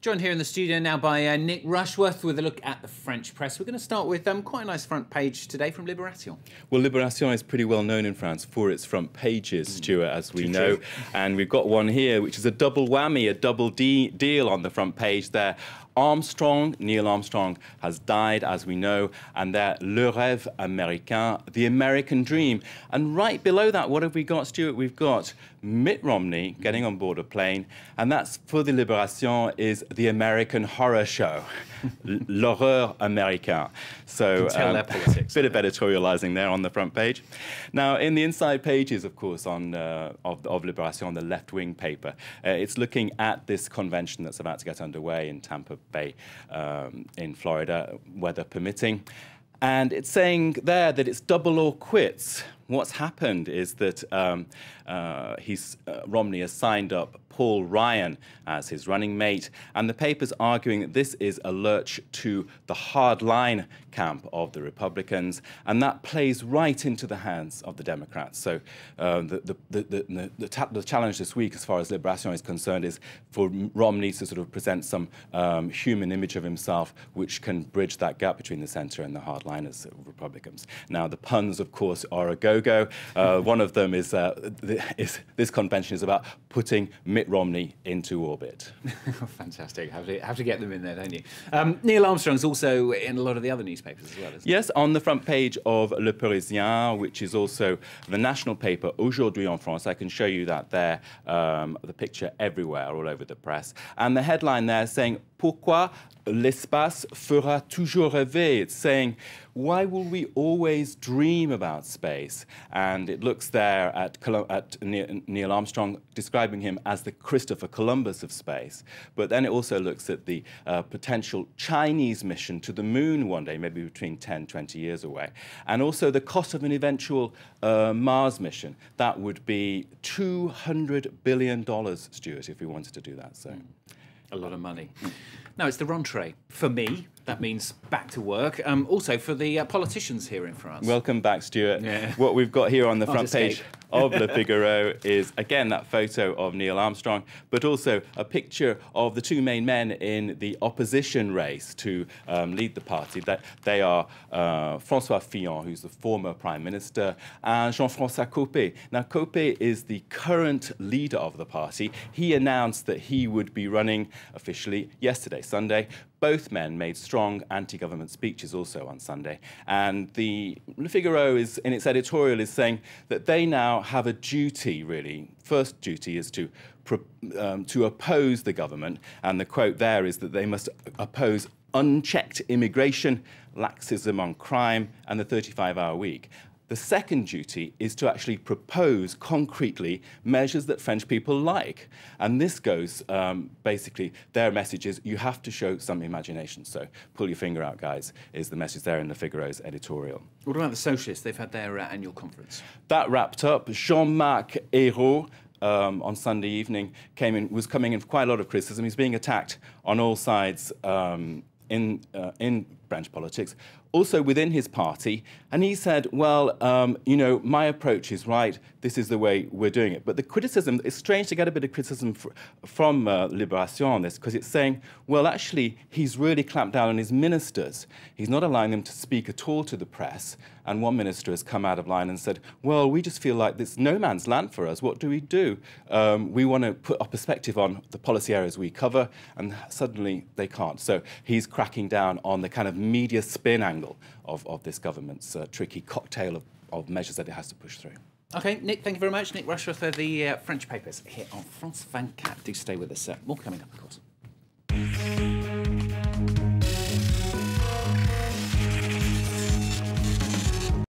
Joined here in the studio now by Nick Rushworth with a look at the French press. We're going to start with quite a nice front page today from Libération. Well, Libération is pretty well known in France for its front pages, Stuart, as we know. And we've got one here, which is a double whammy, a double deal on the front page there. Neil Armstrong has died, as we know, and there, Le Rêve Américain, the American dream. And right below that, what have we got, Stuart? We've got Mitt Romney getting on board a plane, and that's, for the Libération, is the American horror show, L'Horreur Américain. So, tell their politics. Bit of editorializing there on the front page. Now, in the inside pages, of course, of Libération, the left-wing paper, it's looking at this convention that's about to get underway in Tampa Bay in Florida, weather permitting. And it's saying there that it's double or quits. What's happened is that Romney has signed up Paul Ryan as his running mate, and the paper's arguing that this is a lurch to the hardline camp of the Republicans, and that plays right into the hands of the Democrats. So the challenge this week, as far as Libération is concerned, is for Romney to sort of present some human image of himself which can bridge that gap between the centre and the hardliners of Republicans. Now, the puns, of course, are a go-go. One of them is this convention is about putting Mitt Romney into orbit. Fantastic. Have to get them in there, don't you? Neil Armstrong's also in a lot of the other newspapers as well, isn't he? Yes, on the front page of Le Parisien, which is also the national paper Aujourd'hui en France. I can show you that there, the picture everywhere, all over the press. And the headline there saying, Pourquoi l'espace fera toujours rêver? It's saying, why will we always dream about space? And it looks there at Neil Armstrong, describing him as the Christopher Columbus of space. But then it also looks at the potential Chinese mission to the moon one day, maybe between 10, 20 years away. And also the cost of an eventual Mars mission. That would be $200 billion, Stuart, if we wanted to do that. So. A lot of money. No, it's the rentrée. For me, that means back to work. Also for the politicians here in France. Welcome back, Stuart. Yeah. What we've got here on the front page of Le Figaro is, again, that photo of Neil Armstrong, but also a picture of the two main men in the opposition race to lead the party. They are François Fillon, who's the former Prime Minister, and Jean-François Copé. Now, Copé is the current leader of the party. He announced that he would be running officially yesterday, Sunday. Both men made strong anti-government speeches also on Sunday. And the Le Figaro, in its editorial, is saying that they now have a duty, really. First duty is to oppose the government. And the quote there is that they must oppose unchecked immigration, laxism on crime, and the 35-hour week. The second duty is to actually propose concretely measures that French people like. And this goes, basically, their message is you have to show some imagination. So pull your finger out, guys, is the message there in Le Figaro's editorial. What about the socialists? They've had their annual conference. That wrapped up. Jean-Marc Ayrault, on Sunday evening, was coming in for quite a lot of criticism. He's being attacked on all sides in French politics, also within his party, and he said, well, you know, my approach is right, this is the way we're doing it. But the criticism, it's strange to get a bit of criticism from Libération on this, because it's saying, well, actually, he's really clamped down on his ministers. He's not allowing them to speak at all to the press, and one minister has come out of line and said, well, we just feel like this no man's land for us. What do? We want to put our perspective on the policy areas we cover, and suddenly they can't. So he's cracking down on the kind of media spin angle of this government's tricky cocktail of measures that it has to push through. OK, Nick, thank you very much. Nick Rushworth for the French papers here on France 24. Do stay with us. More coming up, of course.